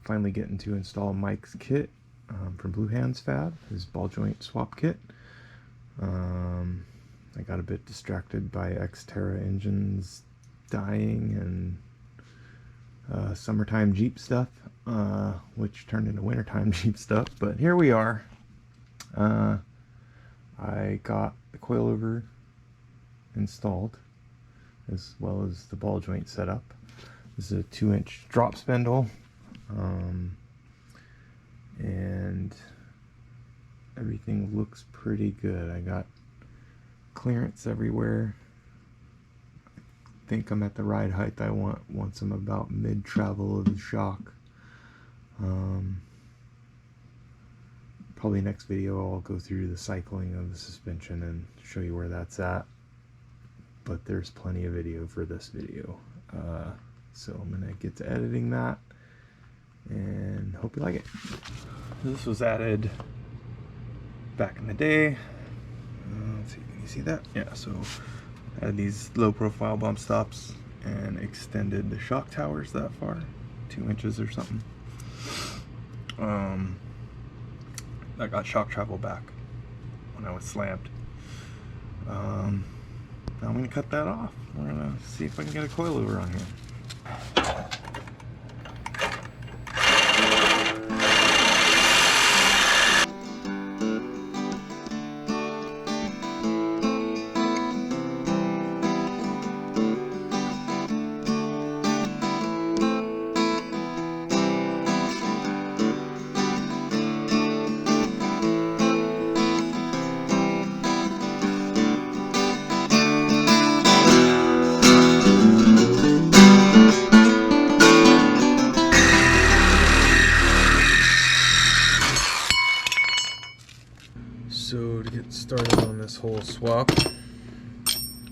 finally getting to install Mike's kit from Blue Hands Fab, his ball joint swap kit. I got a bit distracted by Xterra engines dying and summertime Jeep stuff, which turned into wintertime Jeep stuff, but here we are. I got the coilover installed as well as the ball joint set up. This is a 2-inch drop spindle, and everything looks pretty good. I got clearance everywhere. I think I'm at the ride height I want once I'm about mid travel of the shock. Probably next video I'll go through the cycling of the suspension and show you where that's at, but there's plenty of video for this video. So I'm gonna get to editing that and hope you like it. This was added back in the day. Let's see, can you see that? Yeah, so I had these low profile bump stops and extended the shock towers that far, 2 inches or something. That got shock travel back when I was slammed. Now I'm gonna cut that off. We're gonna see if I can get a coilover on here. So to get started on this whole swap,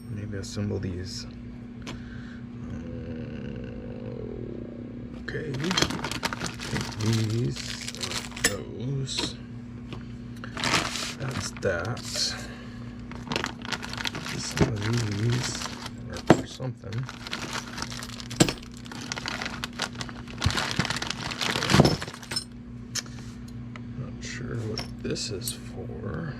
maybe assemble these. Okay, take these, those. That's that. Some of these are for something. Not sure what this is for.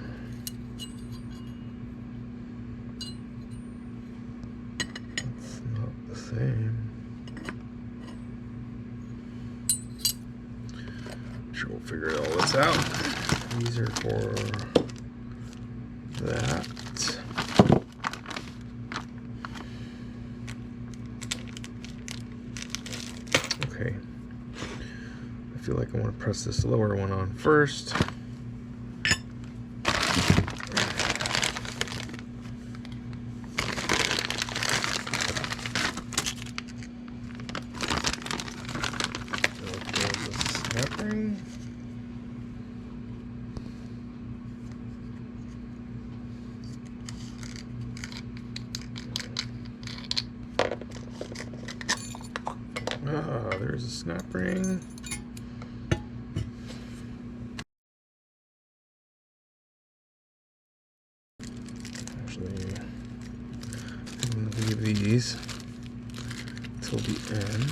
It's not the same. Sure, we'll figure all this out. These are for that. Okay. I feel like I want to press this lower one on first. Ring. Ah, there's a snap ring. Actually, I'm going to leave these till the end.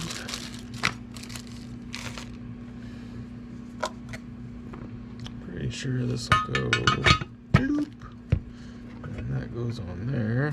Pretty sure this will go bloop, and that goes on there.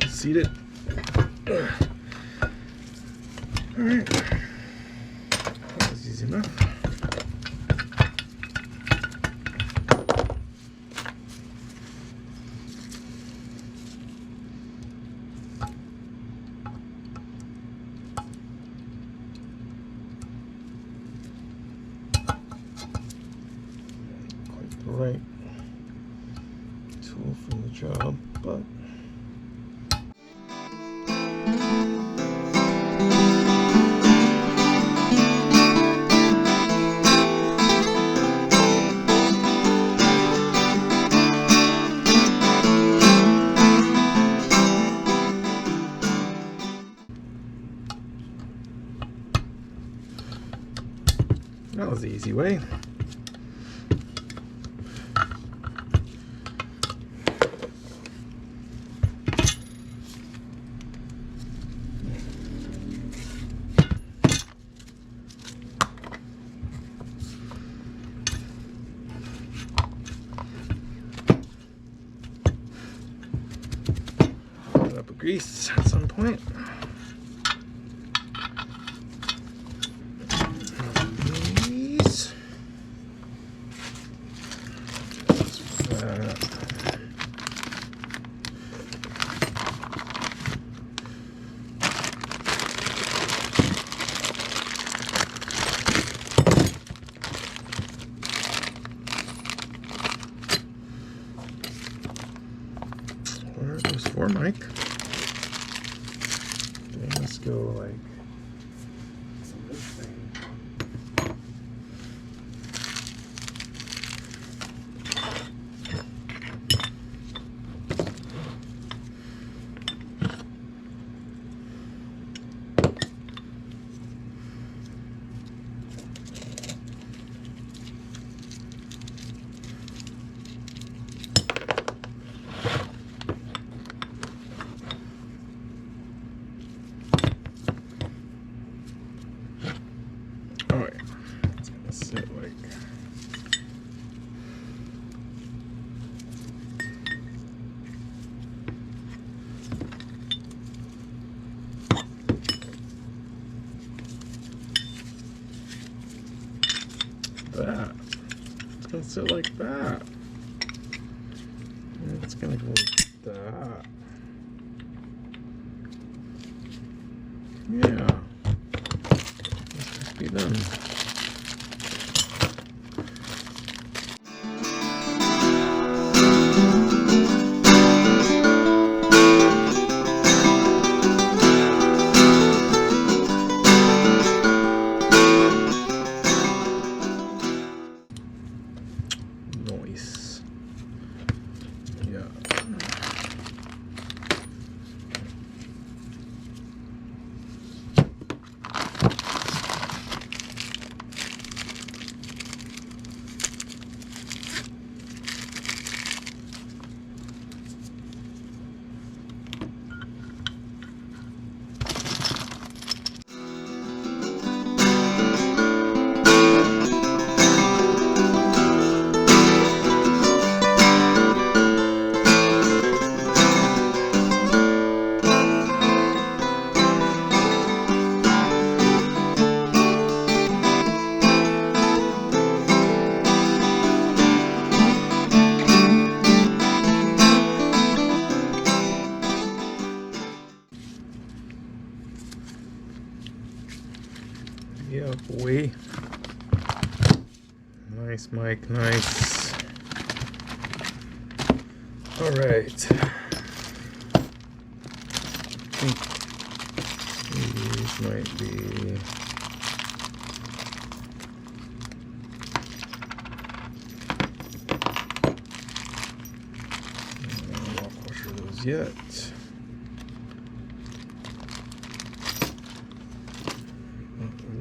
Seated. Alright. That was easy enough. Quite the That was the easy way. Put up a grease at some point. Where are those for, Mike? They must go like this thing. Sit like that. It's gonna sit like that. And it's gonna go like that. Yeah. This must be done. Nice. Yeah. Yeah, boy. Nice, Mike, nice. All right. I think these might be... I'm not quite sure those yet.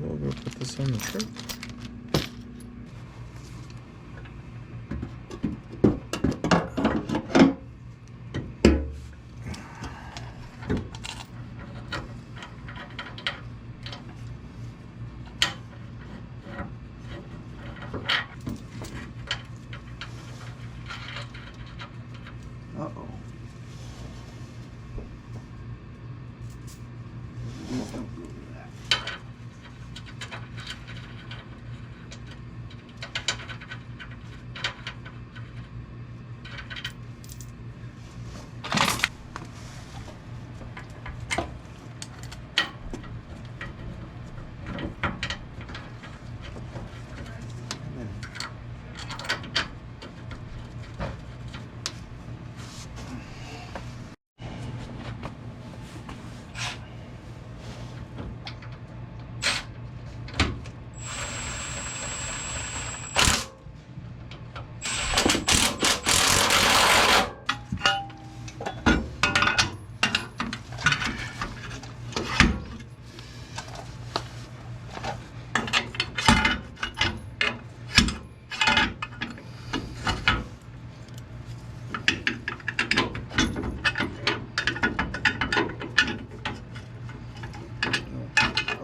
We'll go put this on the truck. Uh-oh. Don't go to that.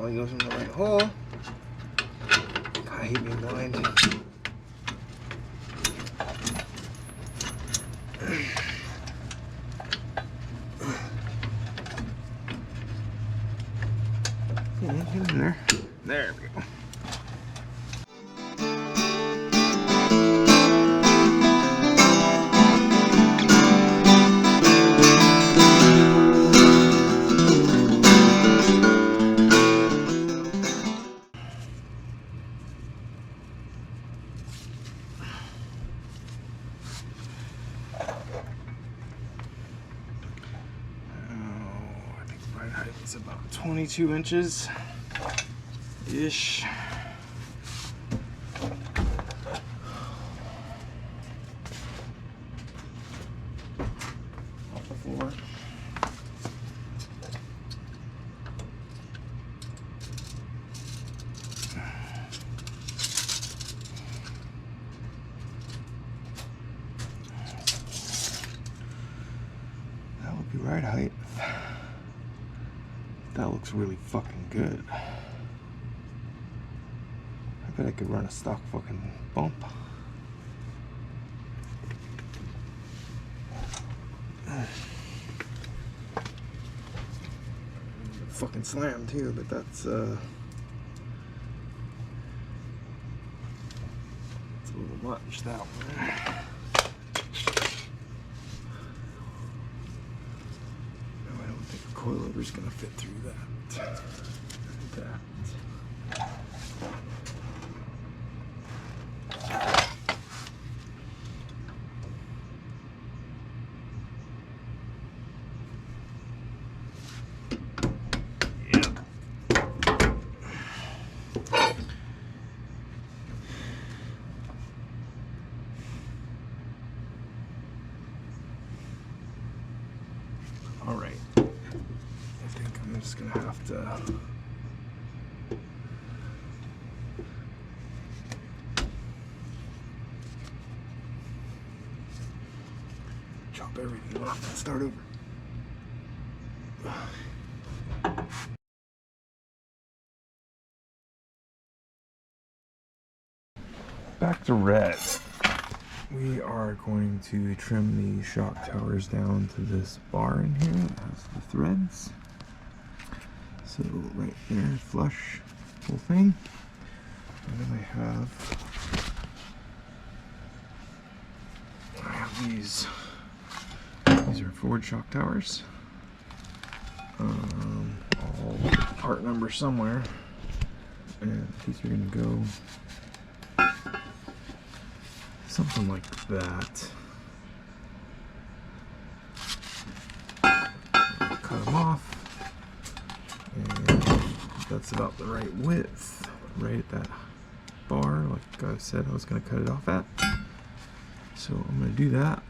Probably goes in the right hole. I hate being blind. Get in there. There we go. It's about 22 inches ish. Off the floor. That would be right height. That looks really fucking good. I bet I could run a stock fucking bump. Fucking slam too, but that's it's a little much, that one. Coilover's gonna fit through that. All right. I think I'm just gonna have to chop everything off and start over. Back to red. We are going to trim the shock towers down to this bar in here that has the threads. So right there, flush, whole thing. And then I have these. These are forward shock towers. All part number somewhere. And these are gonna go something like that. Cut them off. And that's about the right width, right at that bar, like I said I was going to cut it off at. So I'm going to do that.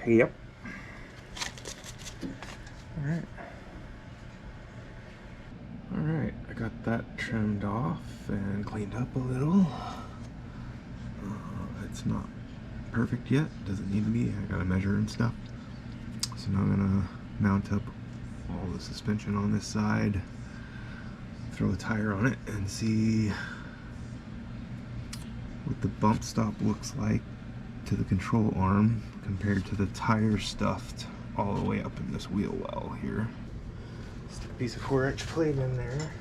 Yep. Alright. Alright, I got that trimmed off and cleaned up a little. It's not perfect yet, doesn't need to be. I gotta measure and stuff. So now I'm gonna mount up all the suspension on this side, throw a tire on it, and see what the bump stop looks like to the control arm compared to the tire stuffed all the way up in this wheel well here. Stick a piece of 4-inch plate in there.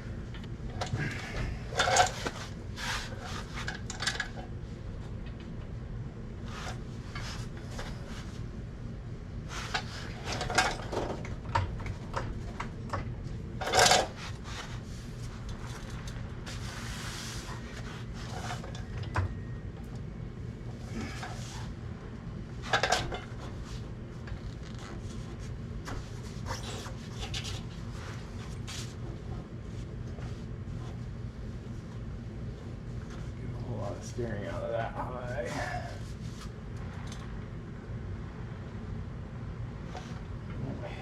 steering out of that high.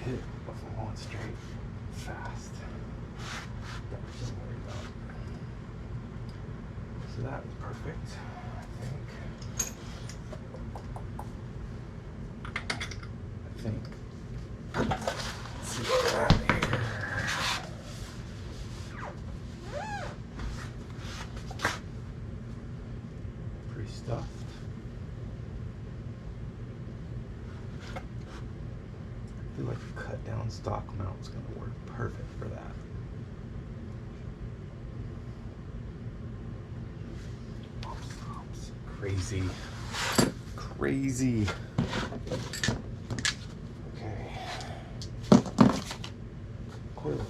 Hit it if I want straight fast. That's what I'm worried about. So that was perfect, I think. Let's see what we got here. Pretty stuffed. I feel like a cut down stock mount is going to work perfect for that. Crazy. Crazy. Okay. Coil.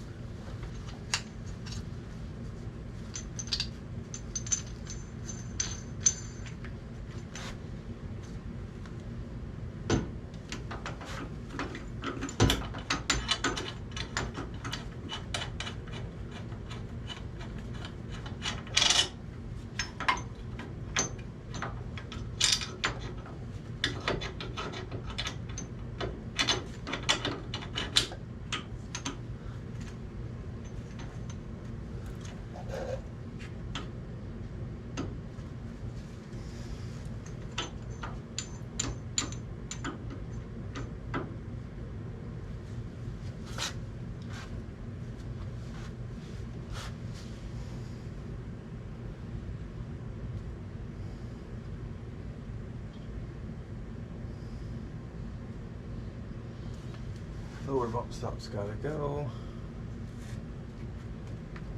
Lower bump stop's gotta go.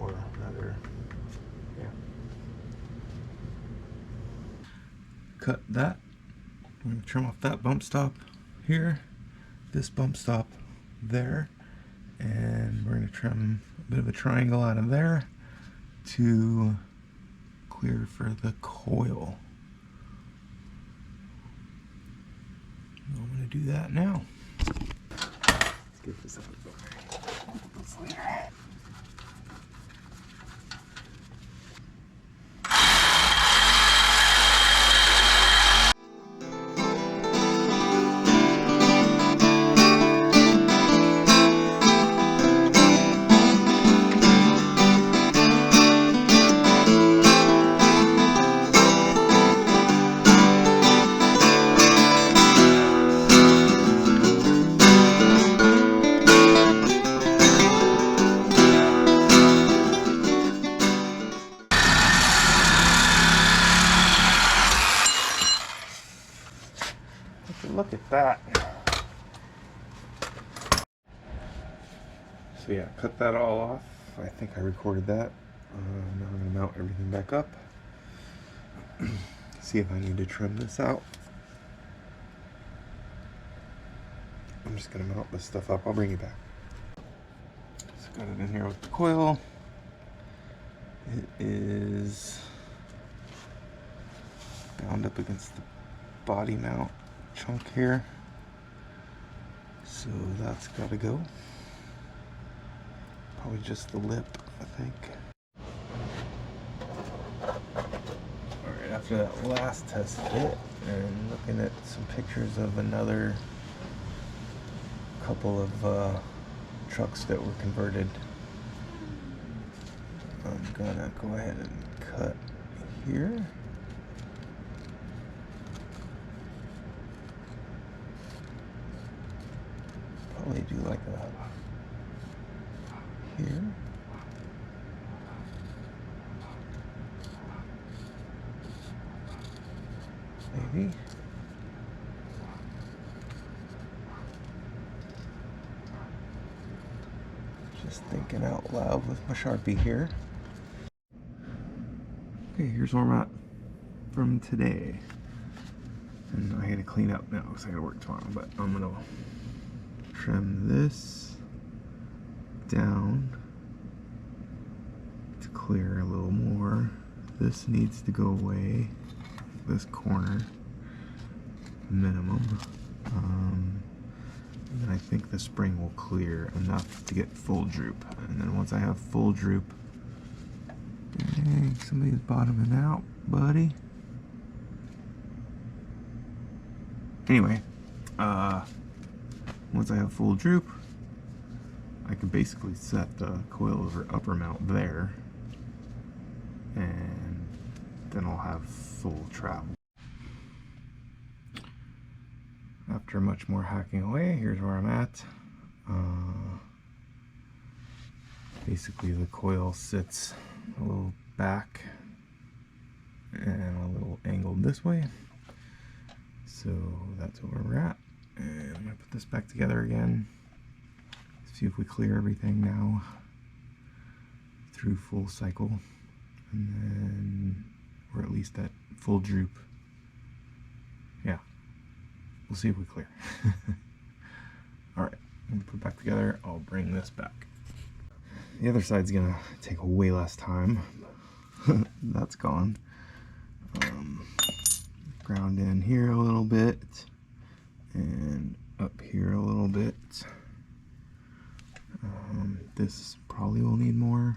Or rather, yeah. Cut that. I'm gonna trim off that bump stop here, this bump stop there, and we're gonna trim a bit of a triangle out of there to clear for the coil. I'm gonna do that now. Get this out of the way. Look at that. So yeah, cut that all off. I think I recorded that. Now I'm going to mount everything back up. See if I need to trim this out. I'm just going to mount this stuff up. I'll bring you back. Just got it in here with the coil. It is bound up against the body mount chunk here, so that's got to go. Probably just the lip, I think. Alright, after that last test fit and looking at some pictures of another couple of trucks that were converted, I'm gonna go ahead and cut here. Probably do like a here. Maybe. Just thinking out loud with my Sharpie here. Okay, here's where I'm at from today. And I had to clean up now because I gotta work tomorrow, but I'm gonna trim this down to clear a little more. This needs to go away, this corner minimum, and then I think the spring will clear enough to get full droop, and then once I have full droop, dang, somebody's bottoming out, buddy. Anyway, once I have full droop, I can basically set the coilover upper mount there, and then I'll have full travel. After much more hacking away, here's where I'm at. Basically the coil sits a little back and a little angled this way. So that's where we're at. And I'm gonna put this back together again. See if we clear everything now through full cycle. And then we're at least at full droop. Yeah, we'll see if we clear. Alright, I'm gonna put it back together. I'll bring this back. The other side's gonna take way less time. That's gone. Ground in here a little bit and up here a little bit. This probably will need more.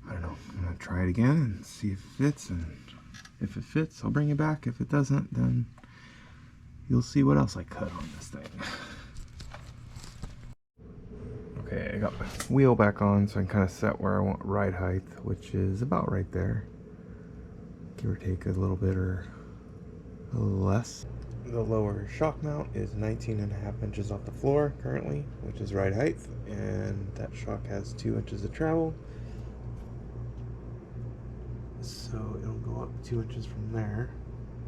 I don't know. I'm gonna try it again and see if it fits, and if it fits, I'll bring it back. If it doesn't, then you'll see what else I cut on this thing. Okay, I got my wheel back on, so I can kind of set where I want ride height, which is about right there. Give or take a little bit or a little less. The lower shock mount is 19.5 inches off the floor currently, which is ride height, and that shock has 2 inches of travel. So it'll go up 2 inches from there,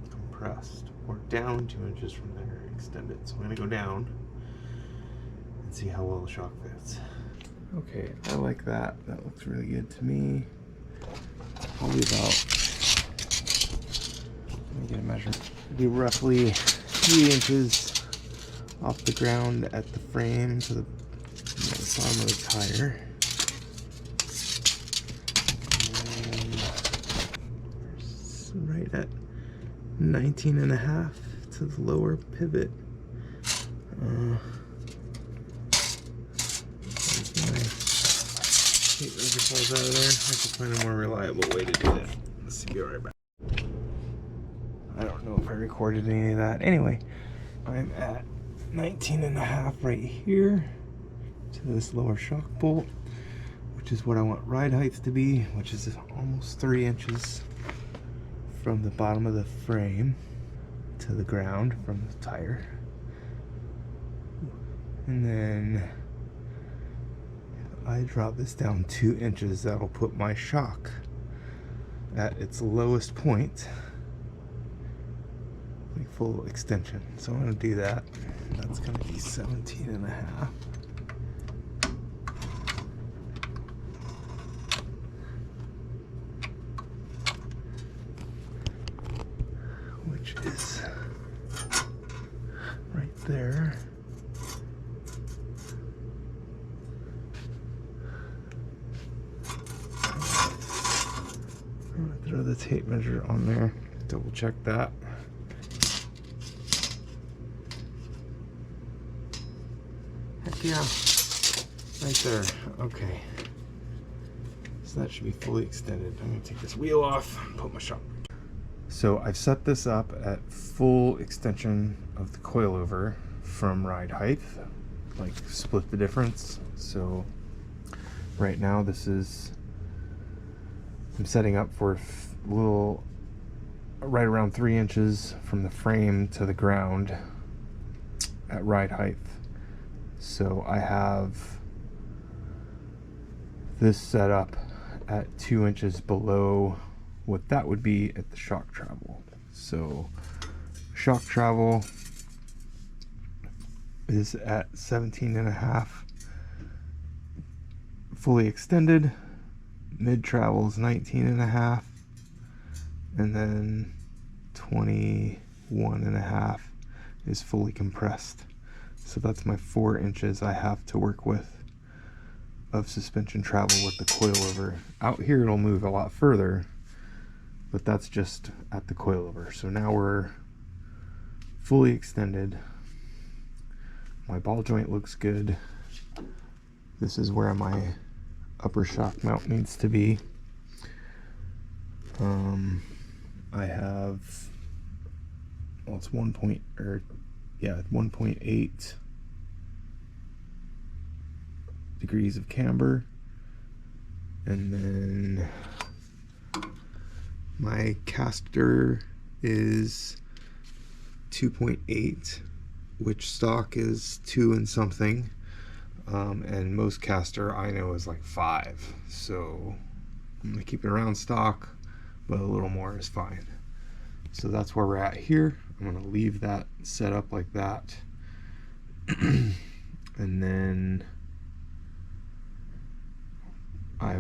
compressed, or down 2 inches from there, extended. So I'm gonna go down and see how well the shock fits. Okay, I like that. That looks really good to me. Probably about, let me get a measure. It'll be roughly 3 inches off the ground at the frame to the bottom of the tire. And right at 19.5 to the lower pivot. Tape measure falls out of there. I can find a more reliable way to do that. Let's be right back. I don't know if I recorded any of that. Anyway, I'm at 19.5 right here to this lower shock bolt, which is what I want ride height to be, which is almost 3 inches from the bottom of the frame to the ground from the tire. And then if I drop this down 2 inches, that'll put my shock at its lowest point, like full extension. So I'm gonna do that. That's gonna be 17.5. Which is right there. I'm gonna throw the tape measure on there, double check that. Heck yeah, right there. Okay, so that should be fully extended. I'm gonna take this wheel off, put my shock. So I've set this up at full extension of the coilover from ride height, like split the difference. So right now this is, I'm setting up for a little, right around 3 inches from the frame to the ground at ride height. So I have this set up at 2 inches below what that would be at the shock travel. So shock travel is at 17.5 fully extended, mid travel is 19.5, and then 21.5 is fully compressed. So that's my 4 inches I have to work with of suspension travel with the coilover. Out here it'll move a lot further, but that's just at the coilover. So now we're fully extended. My ball joint looks good. This is where my upper shock mount needs to be. I have well, it's 1.8 degrees of camber, and then my caster is 2.8, which stock is 2 and something, and most caster I know is like 5, so I'm gonna keep it around stock, but a little more is fine. So that's where we're at here. I'm gonna leave that set up like that. And then I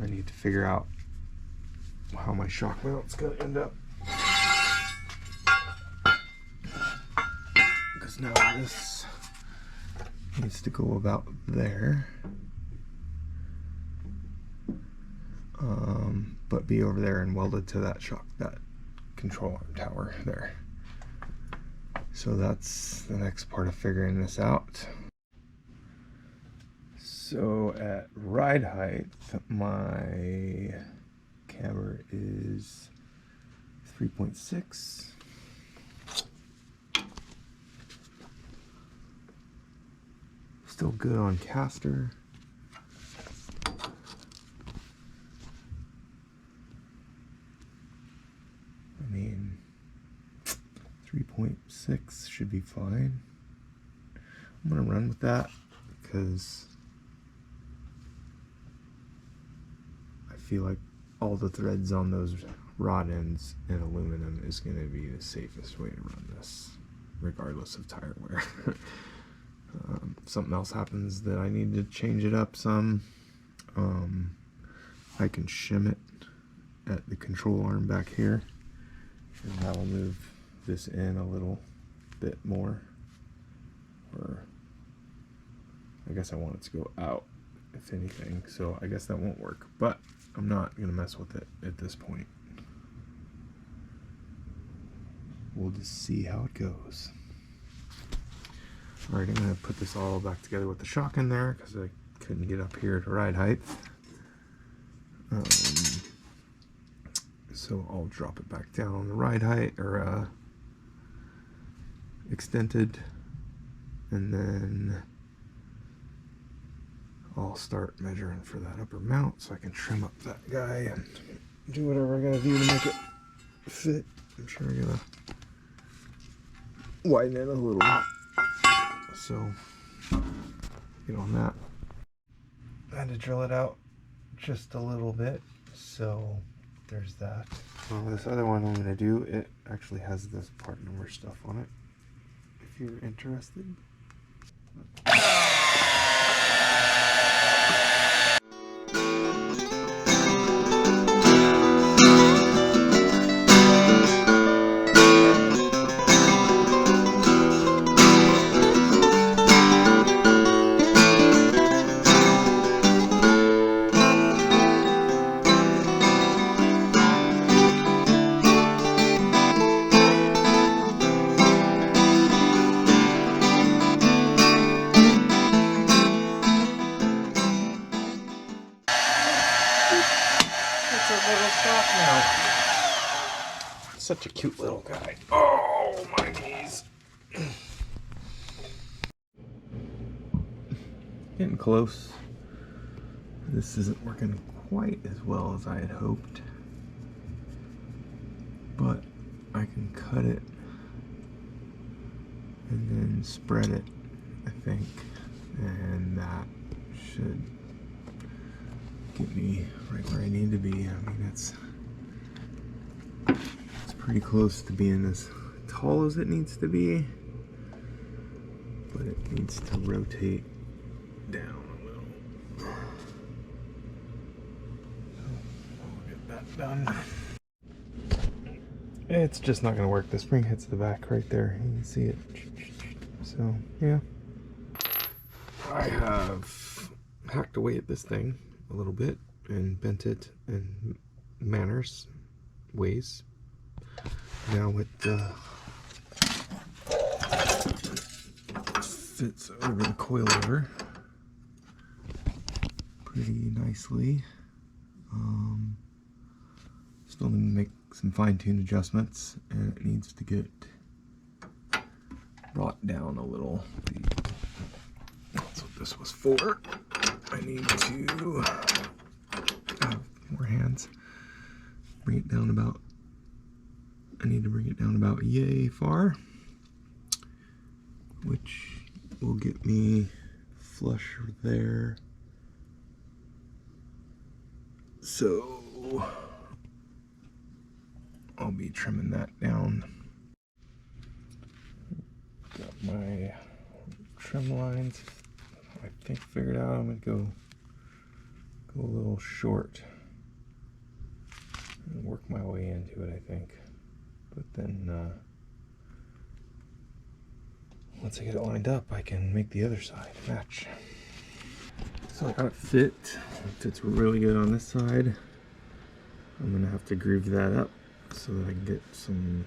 need to figure out how my shock mount's gonna end up, because now this needs to go about there, but be over there and welded to that control arm tower there. So that's the next part of figuring this out. So at ride height, my camber is 3.6. Still good on caster. I mean, 3.6 should be fine. I'm gonna run with that because I feel like all the threads on those rod ends in aluminum is going to be the safest way to run this, regardless of tire wear. If something else happens that I need to change it up some, I can shim it at the control arm back here, and that'll move this in a little bit more, or I guess I want it to go out if anything, so I guess that won't work, but I'm not going to mess with it at this point. We'll just see how it goes. Alright, I'm going to put this all back together with the shock in there because I couldn't get up here to ride height. So I'll drop it back down on the ride height, or extended, and then I'll start measuring for that upper mount so I can trim up that guy and do whatever I gotta do to make it fit. I'm sure I'm gonna widen it a little, so get on that. I had to drill it out just a little bit, so there's that. Well, this other one I'm gonna do, it actually has this part number stuff on it, if you're interested. Such a cute little guy. Oh, my knees. Getting close. This isn't working quite as well as I had hoped, but I can cut it and then spread it, I think, and that should get me right where I need to be. I mean, it's pretty close to being as tall as it needs to be, but it needs to rotate down a little. So I'll get that done. It's just not going to work. The spring hits the back right there. You can see it. So yeah, I have hacked away at this thing a little bit and bent it in ways. Now it fits over the coilover pretty nicely. Still need to make some fine-tuned adjustments, and it needs to get brought down a little. That's what this was for. I need to have more hands. Bring it down about, I need to bring it down about yay far, which will get me flush there. So I'll be trimming that down. Got my trim lines, I think, figured out. I'm gonna go a little short and work my way into it, I think. But then once I get it lined up, I can make the other side match. So I got it fit. It fits really good on this side. I'm gonna have to groove that up so that I can get some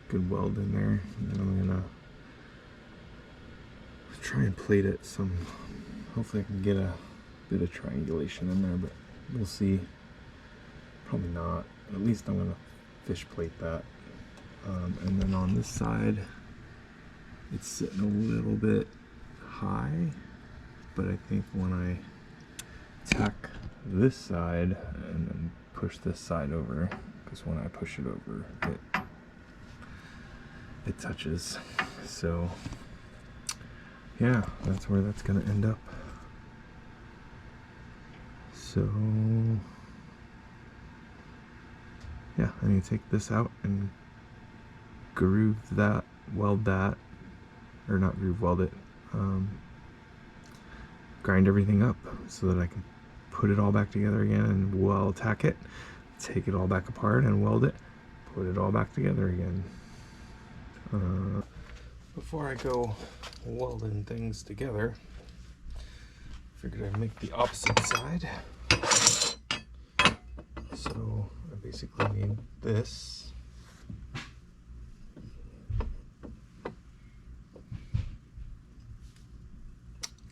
good weld in there. And then I'm gonna try and plate it some. Hopefully I can get a bit of triangulation in there, but we'll see. Probably not. At least I'm gonna fish plate that. And then on this side, it's sitting a little bit high, but I think when I tack this side and then push this side over, because when I push it over, it touches. So yeah, that's where that's gonna end up. So yeah, I need to take this out and groove that, weld that, or not groove, weld it, grind everything up so that I can put it all back together again and weld tack it, take it all back apart and weld it, put it all back together again. Before I go welding things together, figured I'd make the opposite side. So I basically need this.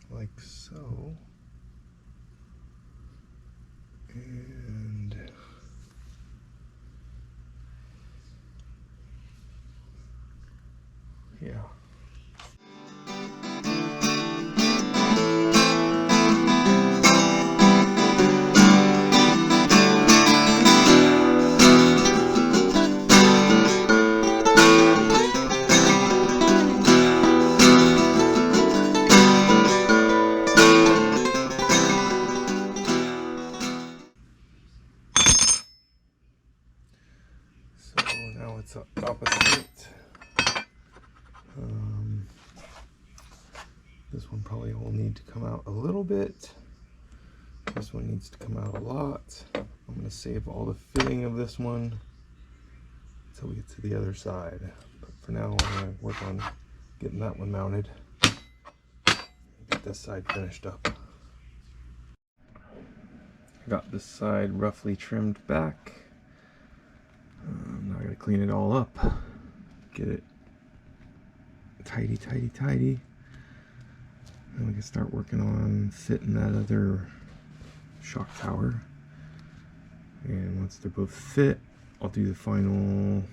Like so. And yeah. Now it's opposite. This one probably will need to come out a little bit. This one needs to come out a lot. I'm going to save all the fitting of this one until we get to the other side. But for now, I'm going to work on getting that one mounted. Get this side finished up. I got this side roughly trimmed back. Now I gotta clean it all up, get it tidy, tidy, tidy. And we can start working on fitting that other shock tower. And once they're both fit, I'll do the final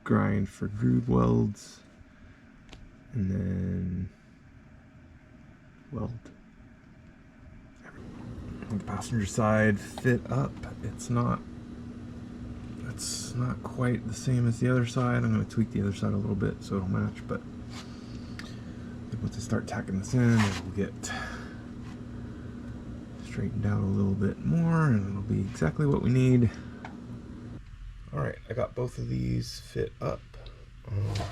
grind for groove welds and then weld. The passenger side fit up. It's not quite the same as the other side. I'm going to tweak the other side a little bit so it'll match, but I think once I start tacking this in, it'll get straightened out a little bit more and it'll be exactly what we need. Alright, I got both of these fit up.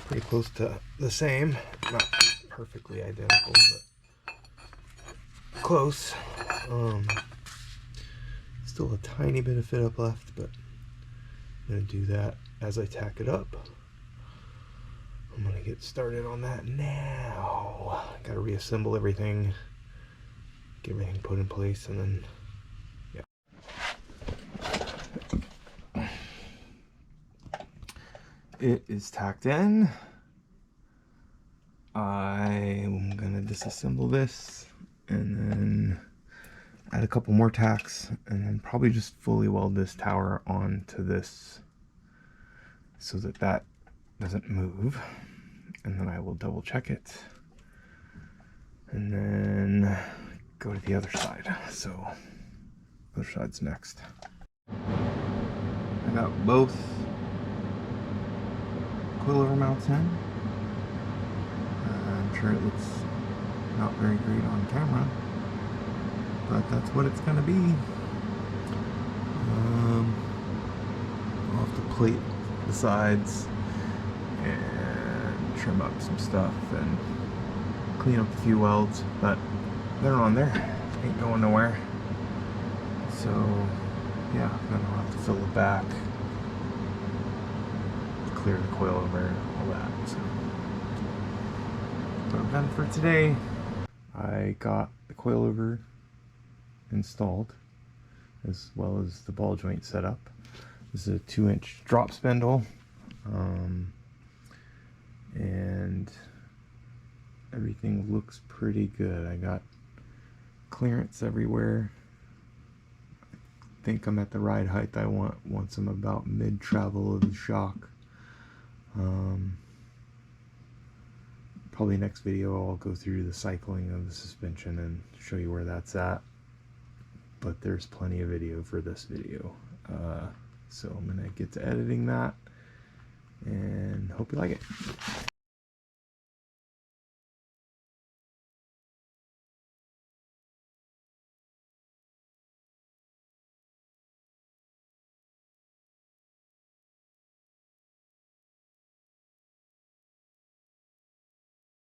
Pretty close to the same. Not perfectly identical, but close. Still a tiny bit of fit up left, but I'm going to do that as I tack it up. I'm going to get started on that now. Got to reassemble everything, get everything put in place, and then, yeah. It is tacked in. I'm going to disassemble this and then add a couple more tacks and then probably just fully weld this tower onto this so that that doesn't move, and then I will double check it and then go to the other side. So other side's next. I got both coilover mounts in. I'm sure it looks not very great on camera, but that's what it's gonna be. I'll have to plate the sides and trim up some stuff and clean up a few welds, but they're on there, ain't going nowhere. So yeah, then I'll have to fill it back, clear the coilover, all that. So what I've done for today, I got the coilover installed as well as the ball joint set up. This is a 2-inch drop spindle, and everything looks pretty good. I got clearance everywhere. I think I'm at the ride height I want once I'm about mid travel of the shock. Probably next video I'll go through the cycling of the suspension and show you where that's at, but there's plenty of video for this video. So I'm gonna get to editing that and hope you like it.